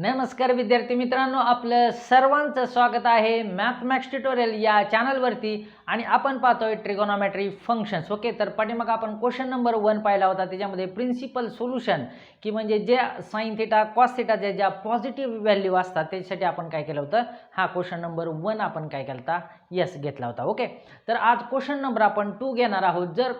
नमस्कार विद्यार्थी मित्रांनो, आपलं सर्वांचं स्वागत आहे मॅथमॅक्स ट्युटोरियल या चॅनलवरती आणि आपण पाहतोय ट्रिगोनोमेट्रिक फंक्शन्स. ओके, तर पाठीमाग आपण क्वेश्चन नंबर 1 पाहिला होता. त्याच्यामध्ये प्रिन्सिपल सोल्युशन की म्हणजे जे साइन थिटा कॉस थिटाच्या ज्या पॉझिटिव्ह व्हॅल्यू असतात त्याच्यासाठी आपण काय केलं होतं, हा क्वेश्चन नंबर 1 आपण काय केला होता, यस घेतला होता. ओके, तर आज क्वेश्चन नंबर आपण 2 घेणार आहोत. जर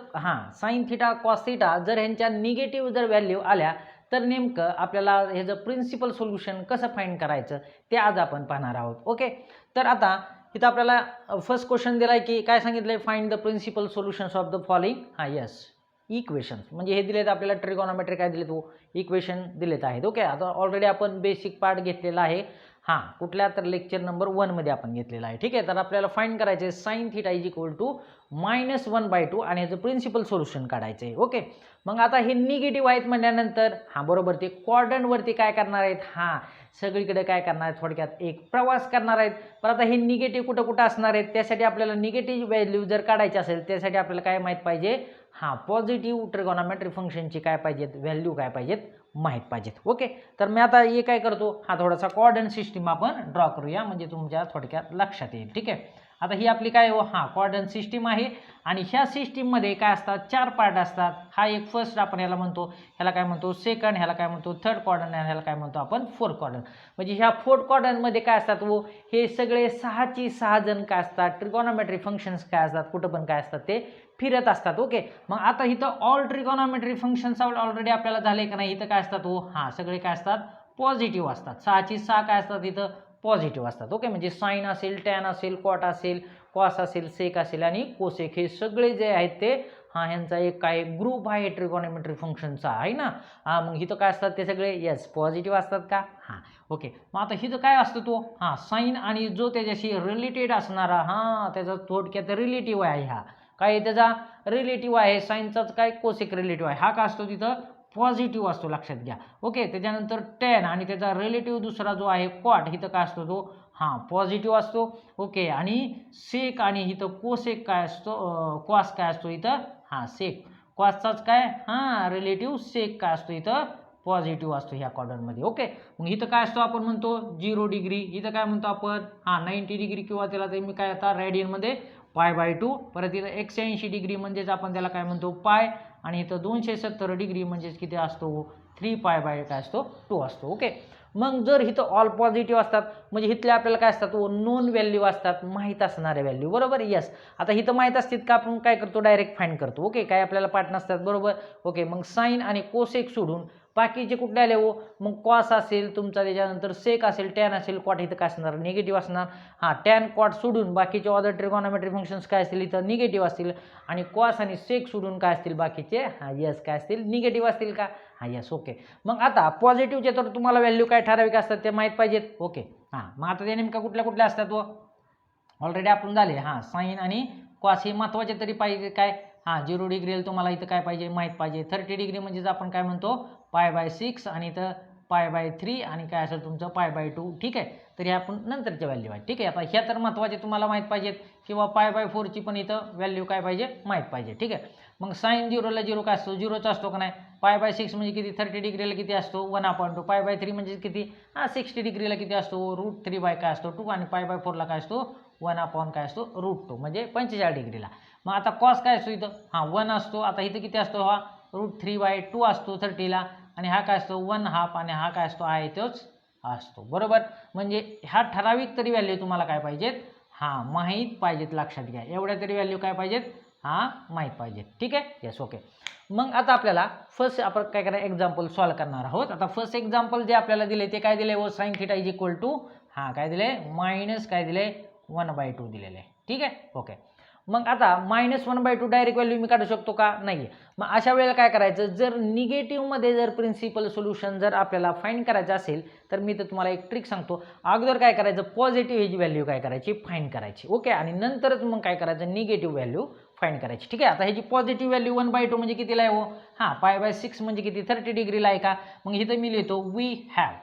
साइन थिटा कॉस थिटा जर ह्यांच्या निगेटिव्ह जर व्हॅल्यू आल्या तर नेमकं आपल्याला हे जर प्रिन्सिपल सोल्युशन कसं फाइंड करायचं ते आज आपण पाहणार आहोत. ओके, तर आता इथं आपल्याला फर्स्ट क्वेश्चन दिलाय की काय सांगितलंय, find the principal solutions of the following yes equations. म्हणजे हे दिलेत आपल्याला ट्रिगोनोमेट्री काय दिलेत, इक्वेशन दिलेत आहेत. ओके, आता ऑलरेडी आपण बेसिक पार्ट घेतलेला आहे. कुठल्या तर लेक्चर नंबर 1 मध्ये आपण घेतलेला आहे. ठीक आहे, तर आपल्याला फाइंड करायचे sine theta is equal to -1/2 आणि ह्याचं प्रिन्सिपल सोल्युशन काढायचं आहे. ओके, मग आता हे निगेटिव्ह आहेत म्हटल्यानंतर बरोबर ते क्वाड्रंटवरती काय करणार आहेत, सगळीकडे काय करणार आहेत, थोडक्यात एक प्रवास करणार आहेत. पण आता हे निगेटिव्ह कुठं कुठं असणार आहेत, त्यासाठी आपल्याला निगेटिव्ह व्हॅल्यू जर काढायची असेल त्यासाठी आपल्याला काय माहीत पाहिजे, पॉझिटिव्ह ट्रिगोनोमेट्रिक फंक्शनची काय पाहिजेत, व्हॅल्यू काय पाहिजेत, माहीत पाहिजेत. ओके, तर मी आता हे काय करतो, थोडासा कोऑर्डिनेट सिस्टीम आपण ड्रॉ करूया म्हणजे तुमच्या थोडक्यात लक्षात येईल. ठीक आहे, आता ही आपली काय कोऑर्डिनेट सिस्टीम आहे आणि ह्या सिस्टीममध्ये काय असतात, 4 पार्ट असतात. एक फर्स्ट आपण ह्याला म्हणतो, ह्याला काय म्हणतो सेकंड, ह्याला काय म्हणतो थर्ड क्वाड्रंट, ह्याला काय म्हणतो आपण फोर्थ क्वाड्रंट. म्हणजे ह्या फोर्थ क्वाड्रंटमध्ये काय असतात, हे सगळे 6 जण काय असतात, ट्रिगोनोमेट्रिक फंक्शन्स काय असतात, कुठं पण काय असतात ते फिरत असतात. ओके, मग आता इथं ऑल ट्रिगोनोमेट्रिक फंक्शन्स ऑलरेडी आपल्याला झाले का नाही, इथं काय असतात, सगळे काय असतात, पॉझिटिव्ह असतात. 6 काय असतात, इथं पॉझिटिव्ह असतात. ओके, म्हणजे साइन असेल, टॅन असेल, कॉट असेल, कॉस असेल, सेक असेल आणि कोसेक, हे सगळे जे आहेत ते ह्यांचा एक काय ग्रुप आहे ट्रिगोनोमेट्रिक फंक्शनचा आहे ना. मग इथं काय असतात ते सगळे यस पॉझिटिव्ह असतात का. ओके, मग आता इथं काय असतो तो साइन आणि जो त्याच्याशी रिलेटेड असणारा त्याचा थोडक्यात रिलेटिव्ह आहे, काय त्याचा रिलेटिव्ह आहे साइनचाच काय कोसेक रिलेटिव्ह आहे, काय असतो तिथं पॉझिटिव्ह असतो, लक्षात घ्या. ओके, त्याच्यानंतर टॅन आणि त्याचा रिलेटिव्ह दुसरा जो आहे कॉट, इथं काय असतो तो पॉझिटिव्ह असतो. ओके, आणि सेक आणि इथं कोसेक काय असतो, कॉस काय असतो इथं सेक कॉसचाच काय रिलेटिव्ह सेक काय असतो इथं पॉझिटिव्ह असतो ह्या क्वाड्रंटमध्ये. ओके, मग इथं काय असतो आपण म्हणतो 0 डिग्री, इथं काय म्हणतो आपण 90 डिग्री किंवा त्याला ते मी काय आता रेडियनमध्ये π/2. परत इथं 180 डिग्री म्हणजेच आपण त्याला काय म्हणतो पाय, आणि इथं 270 डिग्री म्हणजेच किती असतो 3π/2 असतो. ओके, मग जर इथं ऑल पॉझिटिव्ह असतात म्हणजे इथले आपल्याला काय असतात, नोन व्हॅल्यू असतात, माहीत असणाऱ्या व्हॅल्यू. बरोबर, यस. आता इथं माहीत असतात का, आपण काय करतो डायरेक्ट फाइंड करतो. ओके, काय आपल्याला पाठ नसतात. बरोबर. ओके, मग साइन आणि कोसेक सोडून बाकीचे कुठले आले, मग कॉस असेल तुमचा, त्याच्यानंतर सेक असेल, टॅन असेल, कॉट इथं काय असणार निगेटिव्ह असणार. टॅन कॉट सोडून बाकीचे अदर ट्रिगोनोमेट्रिक फंक्शन्स काय असतील इथं निगेटिव्ह असतील, आणि कॉस आणि सेक सोडून काय असतील बाकीचे यस काय असतील निगेटिव्ह असतील का. यस. ओके, मग आता पॉझिटिव्हचे तर तुम्हाला व्हॅल्यू काय ठराविक असतात ते माहीत पाहिजेत. ओके, मग आता ते नेमका कुठल्या असतात ऑलरेडी आपण झाले. साइन आणि कॉस हे महत्त्वाचे तरी पाहिजे काय, 0 डिग्रीला तुम्हाला इथं काय पाहिजे माहीत पाहिजे. 30 डिग्री म्हणजेच आपण काय म्हणतो π/6 आणि इथं π/3 आणि काय असेल तुमचं π/2. ठीक आहे, तर हे आपण नंतरच्या व्हॅल्यू आहे. ठीक आहे, आता ह्या तर महत्त्वाचे तुम्हाला माहीत पाहिजेत, किंवा π/4 ची पण इथं व्हॅल्यू काय पाहिजे माहीत पाहिजे. ठीक आहे, मग साइन 0ला 0 काय असतो, 0चा असतो का नाही. π/6 म्हणजे किती, 30 डिग्रीला किती असतो 1/2. π/3 म्हणजे किती 60 डिग्रीला किती असतो √3 काय असतो 2, आणि π/4ला काय असतो 1/, काय असतो √2 म्हणजे 45 डिग्रीला. मग आता कॉस काय असतो इथं 1 असतो. आता इथं किती असतो √3/2 असतो 30ला, आणि काय असतो 1/2, आणि काय असतो तोच असतो. बरोबर, म्हणजे ठराविक तरी व्हॅल्यू तुम्हाला काय पाहिजेत माहीत पाहिजेत, लक्षात घ्या. एवढ्या तरी व्हॅल्यू काय पाहिजेत माहीत पाहिजेत. ठीक आहे, यस. ओके, मग आता आपल्याला फर्स्ट आपण काय करा एक्झाम्पल सॉल्व्ह करणार आहोत. आता फर्स्ट एक्झाम्पल जे आपल्याला दिले ते काय दिले, sine theta is equal to काय दिले काय दिले 1/2 दिलेले आहे. ठीक आहे. ओके, मग आता -1/2 डायरेक्ट व्हॅल्यू मी काढू शकतो का, नाही. मग अशा वेळेला काय करायचं, जर निगेटिव्हमध्ये जर प्रिन्सिपल सोल्युशन जर आपल्याला फाइंड करायचं असेल तर मी तर तुम्हाला एक ट्रिक सांगतो. अगोदर काय करायचं, पॉझिटिव्ह ह्याची व्हॅल्यू काय करायची फाइंड करायची. ओके, आणि नंतरच मग काय करायचं निगेटिव्ह व्हॅल्यू फाइंड करायची. ठीक आहे, आता ह्याची पॉझिटिव्ह व्हॅल्यू 1/2 म्हणजे कितीला आहे π/6 म्हणजे किती 30 डिग्रीला आहे का. मग इथं मी लिहितो वी हॅव.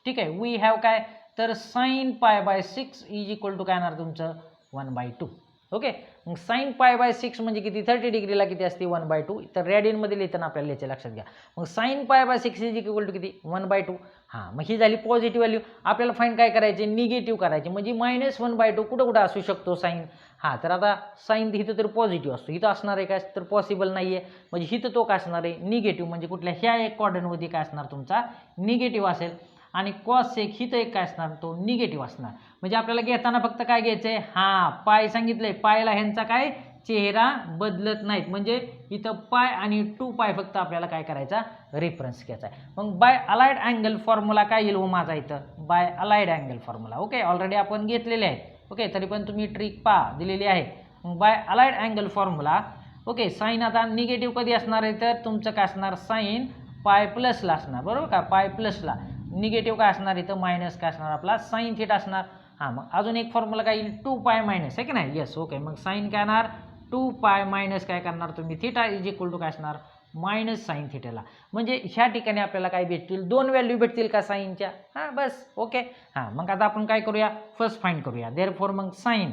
ठीक आहे, वी हॅव काय, तर साइन π/6 इज इक्वल टू काय येणार तुमचं 1/2. ओके. मग साईन पाय बाय 6 म्हणजे किती 30 डिग्रीला किती असते 1/2. तर रेडियनमध्ये लिहिताना आपल्याला याचे लक्षात घ्या. मग sine pi by 6 is equal to किती 1/2. हां, मग ही झाली पॉझिटिव्ह व्हॅल्यू. आपल्याला फाईंड काय करायचे निगेटिव्ह करायचे म्हणजे -1/2 कुठं कुठं असू शकतो साईन. हां, तर आता साईन इथं तर पॉझिटिव्ह असतो, इथं असणार आहे काय तर पॉसिबल नाही आहे म्हणजे इथं तो काय असणार आहे निगेटिव्ह म्हणजे कुठल्या ह्या एक क्वाड्रंटमध्ये काय असणार तुमचा निगेटिव्ह असेल आणि कॉस एक हिथं एक काय असणार तो निगेटिव्ह असणार. म्हणजे आपल्याला घेताना फक्त काय घ्यायचं आहे हां पाय सांगितलंय पायला ह्यांचा काय चेहरा बदलत नाहीत म्हणजे इथं पाय आणि 2 पाय फक्त आपल्याला काय करायचा रेफरन्स घ्यायचा आहे. मग बाय अलाइड अँगल फॉर्म्युला काय येईल हो माझा इथं bye allied angle formula. Okay, already आपण घेतलेले आहे. ओके, तरी पण तुम्ही ट्रिक पहा दिलेली आहे. मग by allied angle formula okay sine आता निगेटिव्ह कधी असणार आहे तर तुमचं काय असणार साईन पाय प्लसला असणार बरोबर का पाय प्लसला. निगेटिव्ह काय असणार इथं मायनस काय असणार आपला साईन थिटा असणार. हां, मग अजून एक फॉर्म्युला काय येईल 2 पाय मायनस आहे की नाही. येस ओके, मग साईन काय येणार 2 पाय मायनस काय करणार तुम्ही थिटा इज इक्वल टू काय असणार मायनस साईन थिटाला. म्हणजे ह्या ठिकाणी आपल्याला काय भेटतील 2 व्हॅल्यू भेटतील का साईनच्या. हां बस ओके. हां, मग आता आपण काय करूया फर्स्ट फाइंड करूया. देअरफॉर मग sine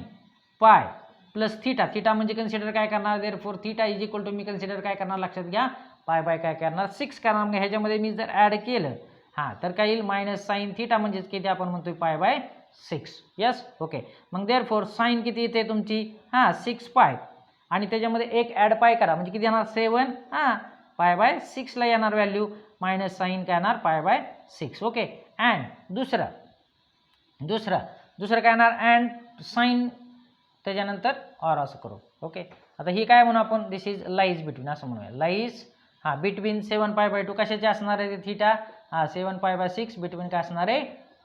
pi plus theta. Theta म्हणजे कन्सिडर काय करणार therefore theta is equal to मी कन्सिडर काय करणार लक्षात घ्या पाय बाय काय करणार 6 करणार. मग ह्याच्यामध्ये मी जर ॲड केलं हां तर काय येईल मायनस साईन थिटा म्हणजेच किती आपण म्हणतोय पाय बाय 6. यस ओके, मग देअरफॉर साईन किती येते तुमची हां 6 पाय आणि त्याच्यामध्ये एक ॲड पाय करा म्हणजे किती येणार 7 हां पाय बाय 6ला येणार व्हॅल्यू मायनस साईन काय येणार पाय बाय 6. ओके, अँड दुसरं काय येणार अँड साईन त्याच्यानंतर ऑर असं करू. ओके, आता ही काय म्हणू आपण दिस इज लाईज बिटवीन असं म्हणूया लाईज हां बिटवीन 7 पाय बाय 2 कशाचे असणार आहे ते थिटा हां 7 पाय बाय 6 बिटवीन काय असणार आहे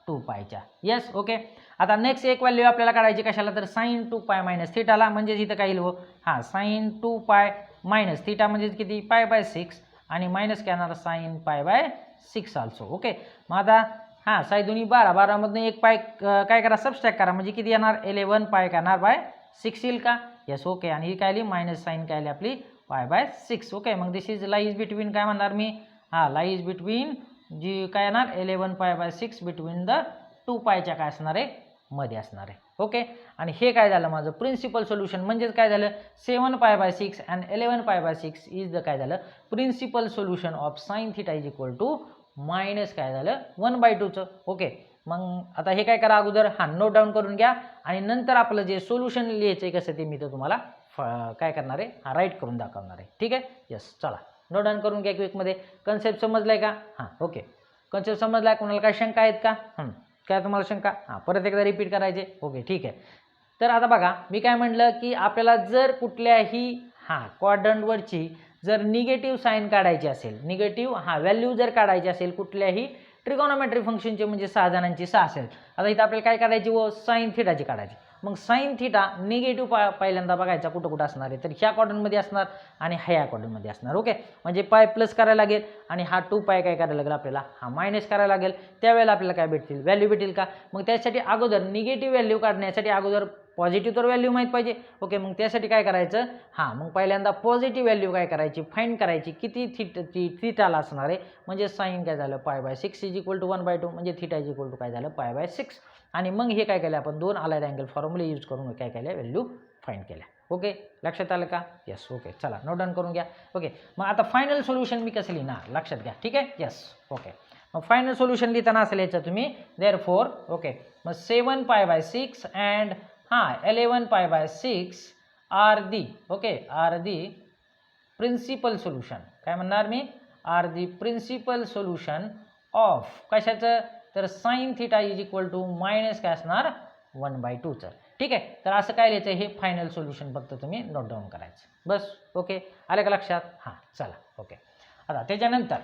2 पायच्या. येस ओके, आता नेक्स्ट एक व्हॅल्यू आपल्याला काढायची कशाला तर साईन 2 पाय मायनस थिटाला म्हणजे इथं काय येईल हो हां साईन 2 पाय मायनस थिटा म्हणजे किती पाय बाय 6 आणि मायनस काय येणार sine pi by 6 also. Okay, मग आता हां साई दोन्ही 12 मधून एक पाय काय करा सबस्ट्रॅक्ट करा म्हणजे किती येणार 11 पाय काय येणार बाय 6 येईल का. येस ओके, आणि ही काय आली मायनस साईन काय आली आपली पाय बाय 6. ओके, मग दिस इज लाईज बिटवीन काय म्हणणार मी हां लाईज बिटवीन जी काय येणार 11 पाय बाय 6 बिटवीन द 2 पायच्या काय असणार आहे मध्ये असणार आहे. ओके, आणि हे काय झालं माझं प्रिन्सिपल सोल्युशन म्हणजेच काय झालं 7 पाय by 6 and 11 pi by 6 is the काय झालं principal solution of sine theta is equal to minus काय झालं 1/2चं. ओके, मग आता हे काय करा अगोदर हां नोट डाऊन करून घ्या आणि नंतर आपलं जे सोल्युशन लिहायचं आहे कसं ते मी तर तुम्हाला काय करणार आहे हा राईट करून दाखवणार आहे. ठीक आहे. येस, चला नोट डाऊन करून घ्या क्विकमध्ये. कन्सेप्ट समजलाय का हां ओके, कन्सेप्ट समजलाय. कोणाला काय शंका आहेत का काय तुम्हाला शंका हां परत एकदा रिपीट करायचे. ओके ठीक आहे. तर आता बघा मी काय म्हटलं की आपल्याला जर कुठल्याही हां क्वाड्रंटवरची जर निगेटिव्ह साईन काढायची असेल निगेटिव्ह हां व्हॅल्यू जर काढायची असेल कुठल्याही ट्रिगोनोमेट्रिक फंक्शनचे म्हणजे 6 जणांची 6 असेल. आता इथं आपल्याला काय करायची व साईन थिटाची काढायची. मग साईन थिटा निगेटिव्ह पहिल्यांदा बघायचा कुठं कुठं असणार आहे तर ह्या क्वाड्रंटमध्ये असणार आणि ह्या क्वाड्रंटमध्ये असणार. ओके, म्हणजे पाय प्लस करायला लागेल आणि हा 2 पाय काय करायला लागेल आपल्याला हा मायनस करायला लागेल. त्यावेळेला आपल्याला काय भेटतील व्हॅल्यू भेटेल का. मग त्यासाठी अगोदर निगेटिव्ह व्हॅल्यू काढण्यासाठी अगोदर पॉझिटिव्ह तर व्हॅल्यू माहीत पाहिजे. ओके, मग त्यासाठी काय करायचं हां मग पहिल्यांदा पॉझिटिव्ह व्हॅल्यू काय करायची फाइंड करायची किती थिटाला असणार आहे म्हणजे साईन काय झालं पाय बाय 6 इज इक्वल टू 1/2 म्हणजे थिटा इज इक्वल टू काय झालं पाय बाय 6. आणि मग हे काय केलं आपण 2 अलाइड अँगल फॉर्म्युले यूज करून काय केलं व्हॅल्यू फाइंड केल्या. ओके, लक्षात आलं का. येस ओके, चला नोट डाऊन करून घ्या. ओके, मग आता फायनल सोल्युशन मी कसं लिहिणार लक्षात घ्या. ठीक आहे. येस ओके, मग फायनल सोल्युशन लिहिताना असं लिहायचं तुम्ही देअरफॉर ओके मग 7 पाय बाय 6 अँड हां 11 pi by 6 are the principal solution. काय म्हणणार मी are the principal solution of कशाचं तर sine theta is equal to minus काय असणार 1/2चं. ठीक आहे, तर असं काय लिहायचं हे फायनल सोल्युशन फक्त तुम्ही नोट डाऊन करायचं बस. ओके, आलं का लक्षात. हां चला ओके, आता त्याच्यानंतर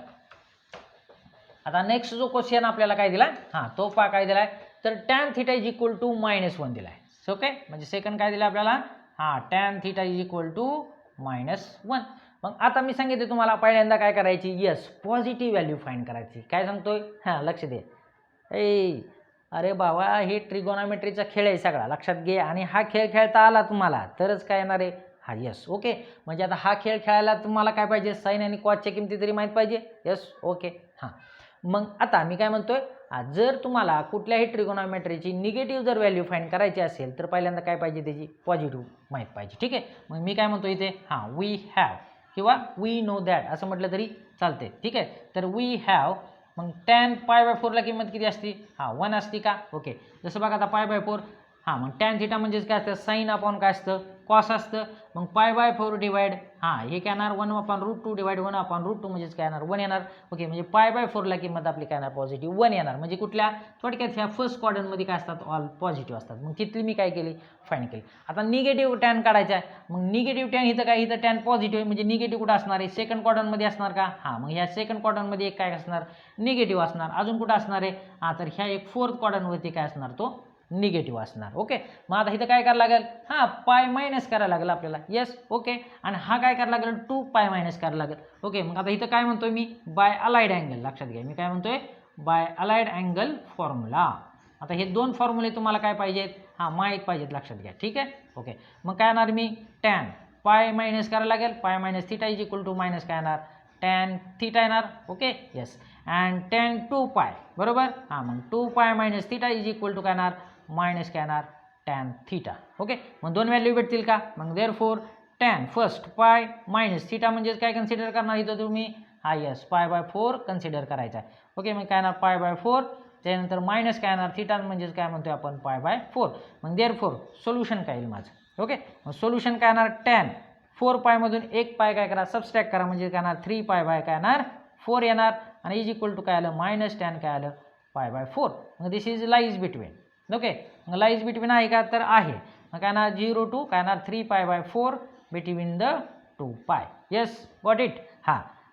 आता नेक्स्ट जो क्वेश्चन आपल्याला काय दिला हां तो काय दिला आहे तर tan theta is equal to -1 दिला आहे. ओके, म्हणजे सेकंड काय दिलं आपल्याला हां tan theta is equal to -1. मग आता मी सांगितले तुम्हाला पहिल्यांदा काय करायची येस पॉझिटिव्ह व्हॅल्यू फाइंड करायची. काय सांगतोय हां लक्ष दे अरे बाबा हे ट्रिगोनॉमेट्रीचा खेळ आहे सगळा लक्षात घे आणि हा खेळ खेळता आला तुम्हाला तरच काय येणार आहे हा येस. ओके, म्हणजे आता हा खेळ खेळायला तुम्हाला काय पाहिजे साईन आणि कॉसच्या किमती तरी माहीत पाहिजे. येस ओके हां मग आता मी काय म्हणतोय, जर तुम्हाला कुठल्याही ट्रिगोनॉमेट्रीची निगेटिव्ह जर व्हॅल्यू फाइंड करायची असेल तर पहिल्यांदा काय पाहिजे, त्याची पॉझिटिव्ह माहीत पाहिजे. ठीक आहे, मग मी काय म्हणतो इथे वी हॅव किंवा वी नो दॅट असं म्हटलं तरी चालते. ठीक आहे, तर वी हॅव, मग tan π/4 ला किंमत किती असते, 1 असते का. ओके, जसं बघा आता π/4, मग tan θ म्हणजेच काय असतं, साइन अपॉन काय असतं, कॉस असतं. मग π/4 डिवाइड हे काय येणार 1/√2 डिवाइड 1/√2 म्हणजेच काय येणार 1 येणार. ओके, म्हणजे π/4 ला किंमत आपली काय येणार, पॉझिटिव्ह 1 येणार. म्हणजे कुठल्या, थोडक्यात ह्या फर्स्ट क्वाड्रंटमध्ये काय असतात, ऑल पॉझिटिव्ह असतात. मग तिथली मी काय केली, फाइंड केली. आता निगेटिव्ह टॅन काढायचा आहे. मग निगेटिव्ह टॅन इथं काय, इथं टॅन पॉझिटिव्ह आहे म्हणजे निगेटिव्ह कुठं असणार आहे, सेकंड क्वाड्रंटमध्ये असणार का. मग ह्या सेकंड क्वाड्रंटमध्ये एक काय असणार, निगेटिव्ह असणार. अजून कुठं असणार आहे, तर ह्या एक फोर्थ क्वाड्रंटवरती काय असणार, तो निगेटिव्ह असणार. ओके, मग आता इथं काय करायला लागेल, पाय मायनस करायला लागेल आपल्याला. येस, ओके, आणि हा काय करायला लागेल, 2 पाय मायनस करायला लागेल. ओके, मग आता इथं काय म्हणतोय मी, बाय अलाइड अँगल. लक्षात घ्या, मी काय म्हणतोय, बाय अलाइड अँगल फॉर्म्युला. आता हे दोन फॉर्म्युले तुम्हाला काय पाहिजेत, माहीत पाहिजेत, लक्षात घ्या. ठीक आहे, ओके, मग काय येणार, मी टॅन पाय मायनस करायला लागेल, pi minus theta is equal to minus काय येणार, टॅन थिटा येणार. Okay, yes, and tan 2 pi बरोबर. मग 2 pi minus theta is equal to काय येणार, मायनस काय येणार, टॅन थिटा. ओके, मग दोन व्हॅल्यू भेटतील का. मग therefore tan first pi minus theta म्हणजेच काय कन्सिडर करणार इथं तुम्ही, येस π/4 कन्सिडर करायचा आहे. ओके, मग काय येणार π/4, त्यानंतर मायनस काय येणार थिटा म्हणजेच काय म्हणतोय आपण π/4. मग देअरफॉर सोल्युशन काय येईल माझं. ओके, मग सोल्युशन काय येणार, टॅन 4 पायमधून 1 पाय काय करा, सबस्ट्रॅक्ट करा, म्हणजे काय येणार 3 पाय बाय काय येणार 4 येणार. आणि इज इक्वल टू काय आलं, मायनस टॅन काय आलं, π/4. मग दिस इज लाईज बिटवीन. ओके, मग लाईज बिटवीन आहे का, तर आहे. मग काय येणार 0 टू काय येणार 3 π/4 बिटवीन द 2 पाय. Yes, got it.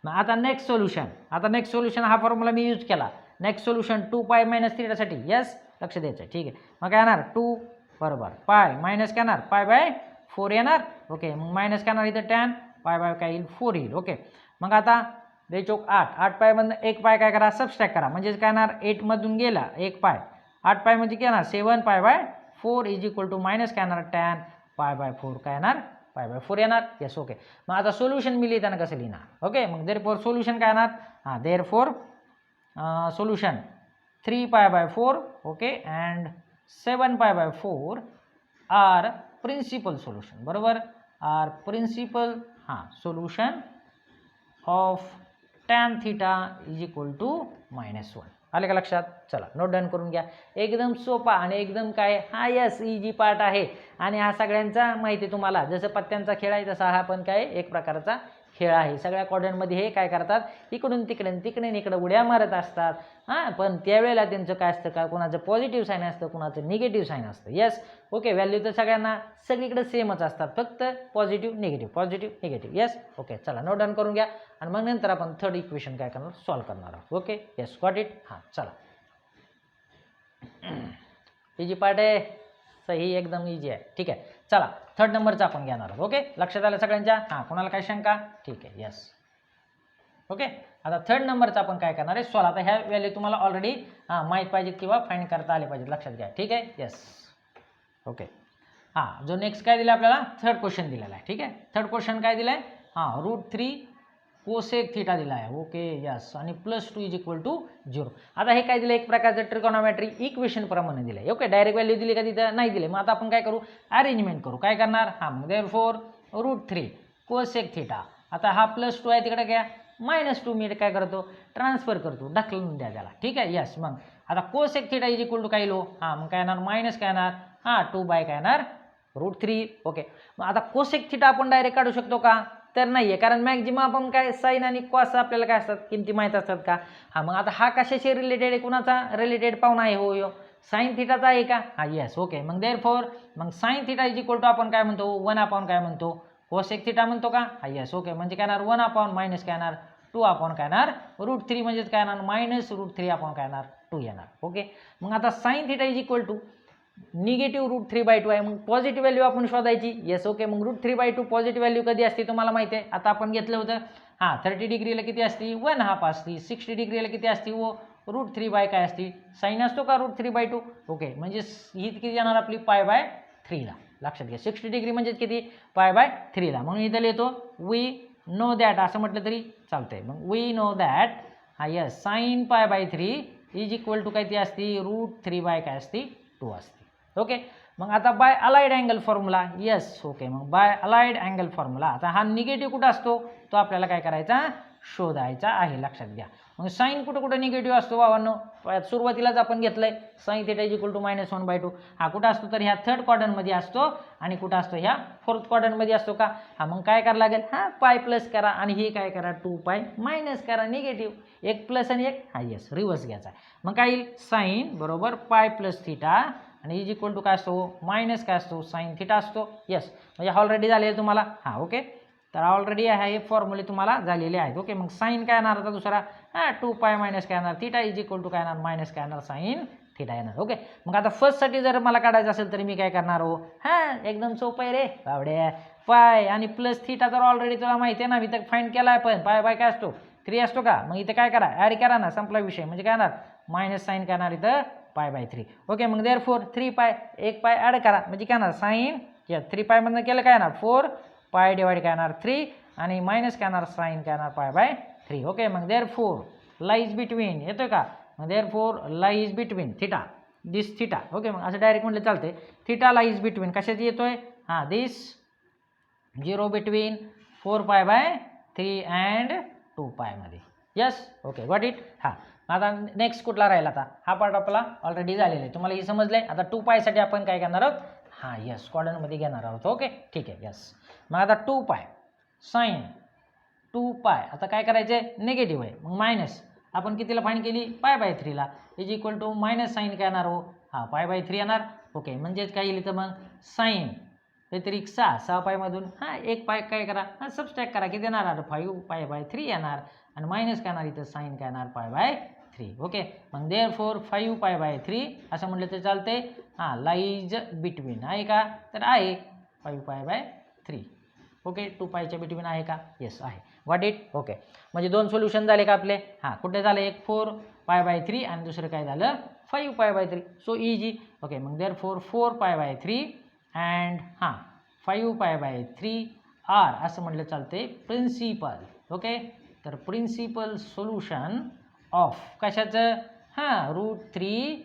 मग आता नेक्स्ट सोल्युशन. आता नेक्स्ट सोल्युशन हा फॉर्म्युला मी यूज केला. Next solution 2 pi minus थिटासाठी. Yes, लक्ष द्यायचं. ठीक आहे, मग काय येणार 2 बरोबर पाय मायनस काय येणार π/4 येणार. ओके, मग मायनस काय येणार इथं टॅन π/4 काय येईल 4 येईल. ओके, मग आता बेचोक 8 पायमधून 1 पाय काय करा, सबस्ट्रॅक्ट करा, म्हणजेच काय येणार 8 मधून गेला 1 पाय, 8 पाय म्हणजे काय येणार 7 π/4 इज इक्वल टू मायनस काय येणार टॅन π/4 काय येणार π/4 येणार. येस, ओके, मग आता सोल्युशन मी लिहिताना कसं लिहिणार. ओके, मग देअरफॉर सोल्युशन काय येणार, therefore solution 3 π/4 okay and 7 π/4 are principal solution बरोबर, are principal solution of tan theta is equal to -1. आले का लक्षात. चला नोट डाऊन करून घ्या. एकदम सोपा आणि एकदम काय यस इजी पार्ट आहे. आणि हा सगळ्यांचा माहिती आहे तुम्हाला, जसं पत्त्यांचा खेळ आहे तसा हा पण काय एक प्रकारचा खेळ आहे. सगळ्या क्वाड्रंटमध्ये हे काय करतात, इकडून तिकडे इकडे उड्या मारत असतात. पण त्यावेळेला त्यांचं काय असतं का, कोणाचं पॉझिटिव्ह साईन असतं, कोणाचं निगेटिव्ह साईन असतं. येस, ओके, व्हॅल्यू तर सगळ्यांना सगळीकडे सेमच असतात, फक्त पॉझिटिव्ह निगेटिव्ह. येस, ओके, चला नोट डाऊन करून घ्या. आणि मग नंतर आपण थर्ड इक्वेशन काय करणार, सॉल्व्ह करणार आहोत. Okay, yes, got it. चला इजी पार्ट आहे, सही एकदम इजी आहे. ठीक आहे, चला थर्ड नंबरचा आपण घेणार आहोत. ओके, लक्षात आलं सगळ्यांच्या. कोणाला काय शंका. ठीक आहे, येस, ओके. आता थर्ड नंबरचा आपण काय करणार आहे, सॉल्व. आता ह्या व्हॅल्यू तुम्हाला ऑलरेडी माहीत पाहिजेत किंवा फाइंड करता आले पाहिजेत, लक्षात घ्या. ठीक आहे, येस, ओके. जो नेक्स्ट काय दिला आपल्याला, थर्ड क्वेश्चन दिलेला आहे. ठीक आहे, थर्ड क्वेश्चन काय दिला आहे, √3 कोसेक थिटा दिला आहे. ओके, यस, आणि +2 इज इक्वल टू 0. आता हे काय दिलं, एक प्रकारचं ट्रिगोनॉमेट्रिक इक्वेशन प्रमाणे दिलं आहे. ओके, डायरेक्ट व्हॅल्यू दिली का तिथं नाही दिले. मग आता आपण काय करू, अरेंजमेंट करू. काय करणार, देअरफॉर √3 कोसेक थिटा. आता हा +2 आहे, तिकडे घ्या -2 मी काय करतो, ट्रान्सफर करतो, ढकलून द्या त्याला. ठीक आहे, यस. मग आता cosec theta is equal to काय लो, मग काय येणार मायनस काय येणार 2 बाय काय येणार √3. ओके, मग आता कोसेक थिटा आपण डायरेक्ट काढू शकतो का, तर नाही आहे, कारण मॅक्झिमम आपण काय साईन आणि कॉस आपल्याला काय असतात, किमती माहीत असतात का. मग आता हा कशाशी रिलेटेड आहे, कुणाचा रिलेटेड पाहुणा आहे, हो साईन थिटाचा आहे का. Yes, okay. मग देअरफॉर मग sine theta is equal to आपण काय म्हणतो 1 अपॉन काय म्हणतो कोसेक थिटा म्हणतो का. Yes, okay. म्हणजे काय येणार 1 अपॉन मायनस काय येणार 2 अपॉन काय येणार √3 म्हणजेच काय येणार -√3 अपॉन काय येणार 2 येणार. ओके, मग आता sine theta is equal to negative √3/2 आहे. मग पॉझिटिव्ह व्हॅल्यू आपण शोधायची. Yes, okay. मग √3/2 पॉझिटिव्ह व्हॅल्यू कधी असते तुम्हाला माहिती आहे. आता आपण घेतलं होतं 30 डिग्रीला किती असते 1/2 असते, 60 डिग्रीला किती असते √3 बाय काय असते साईन असतो का √3/2. ओके, म्हणजे ही किती येणार आपली π/3 ला. लक्षात घ्या 60 डिग्री म्हणजे किती π/3 ला. म्हणून इथं लिहितो वी नो दॅट असं म्हटलं तरी चालतंय. मग वी नो दॅट हा yes sine pi by 3 is equal to काय ती असती √3 बाय काय असती 2 असते. ओके, मग आता bye allied angle formula. Yes okay, मग बाय अलाइड अँगल फॉर्म्युला. आता हा निगेटिव्ह कुठं असतो तो आपल्याला काय करायचा शोधायचा आहे, लक्षात घ्या. मग साईन कुठं कुठं निगेटिव्ह असतो बाबांनो, सुरुवातीलाच आपण घेतलंय sine theta is equal to -1/2. हा कुठं असतो तर ह्या थर्ड क्वाड्रंटमध्ये असतो आणि कुठं असतो ह्या फोर्थ क्वाड्रंटमध्ये असतो का. हा मग काय करायला लागेल, हा पाय प्लस करा आणि हे काय करा 2π मायनस करा, निगेटिव्ह एक प्लस आणि एक हा यस रिव्हर्स घ्यायचा. मग काय येईल साईन बरोबर पाय प्लस थिटा आणि इज इक्वल टू काय असतो मायनस काय असतो साईन थिटा असतो. यस म्हणजे ऑलरेडी झाले तुम्हाला. हा ओके, तर ऑलरेडी हे फॉर्म्युले तुम्हाला झालेले आहेत. ओके, मग साईन काय येणार आता दुसरा 2π मायनस काय येणार थिटा इज इक्वल टू काय येणार मायनस काय येणार साईन थिटा येणार. ओके, मग आता फर्स्टसाठी जर मला काढायचं असेल तर मी काय करणार हो, एकदम सोपं आहे रे बावड्या. पाय आणि प्लस थिटा तर ऑलरेडी तुला माहिती आहे ना, मी तर फाइंड केला आहे. पण पाय बाय काय असतो 3 असतो का. मग इथं काय करा ॲड करा ना, संपला विषय. म्हणजे काय येणार मायनस साईन काय येणार इथं π/3. ओके, मग देअरफॉर 3π एक पाय ॲड करा म्हणजे काय येणार साईन या 3π मधनं केलं काय येणार 4π डिवाइड काय येणार 3 आणि मायनस काय येणार साईन काय येणार π/3. ओके, मग देअरफॉर लाईज बिटवीन येतोय का. मग देअरफॉर लाईज बिटवीन थिटा दिस थिटा. ओके, मग असं डायरेक्ट म्हटलं चालते. थिटा लाईज बिटवीन कशाची येतोय दिस 0 बिटवीन 4π/3 अँड 2π मध्ये. Yes okay got it. आता नेक्स्ट कुठला राहील, आता हा पार्ट आपला ऑलरेडी झालेला आहे, तुम्हाला हे समजलंय. आता 2π साठी आपण काय करणार आहोत यस क्वाड्रंटमध्ये घेणार आहोत. ओके ठीक आहे यस. मग आता 2π साईन 2π आता काय करायचे निगेटिव्ह आहे मग मायनस आपण कितीला फाईंड केली π/3 ला is equal to minus sine काय येणार हो π/3 येणार. ओके, म्हणजेच काय येईल तर मग साईन व्यतिरिक्त 6π मधून एक पाय काय करा सबस्ट्रॅक्ट करा, किती येणार 5π/3 येणार आणि मायनस काय येणार इथं साईन काय येणार π/3. ओके, मग देअरफॉर 5π/3 असं म्हटलं तर चालते. लाईज बिटवीन आहे का तर आहे 5π/3. ओके, 2πच्या बिटवीन आहे का येस आहे. Got it. ओके, म्हणजे दोन सोल्युशन झाले का आपले. कुठे झाले एक 4π/3 आणि दुसरं काय झालं 5π/3. So easy. ओके, मग देअरफॉर 4π/3 अँड 5π/3 आर असं म्हटलं चालते प्रिन्सिपल. ओके, तर प्रिन्सिपल सोल्युशन ऑफ कशाचं √3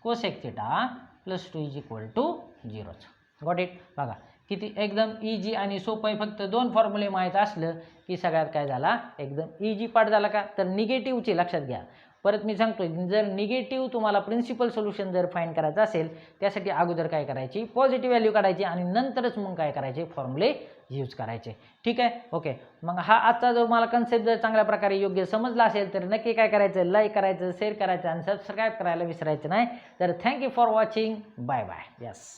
cosec theta + 2 is equal to 0. Got it. बघा किती एकदम इजी आणि सोपं आहे. फक्त दोन फॉर्म्युले माहीत असलं की सगळ्यात काय झाला एकदम इजी पार्ट झाला का. तर निगेटिव्हची लक्षात घ्या. परत मी सांगतोय जर निगेटिव्ह तुम्हाला प्रिन्सिपल सोल्युशन जर फाइंड करायचं असेल त्यासाठी अगोदर काय करायची पॉझिटिव्ह व्हॅल्यू काढायची आणि नंतरच मग काय करायचे फॉर्म्युले यूज करायचे. ठीक आहे. ओके, मग आजचा जो मला कन्सेप्ट जर चांगल्या प्रकारे योग्य समजला असेल तर नक्की काय करायचं लाईक करायचं शेअर करायचं आणि सबस्क्राईब करायला विसरायचं नाही. तर thank you for watching. Bye bye. Yes.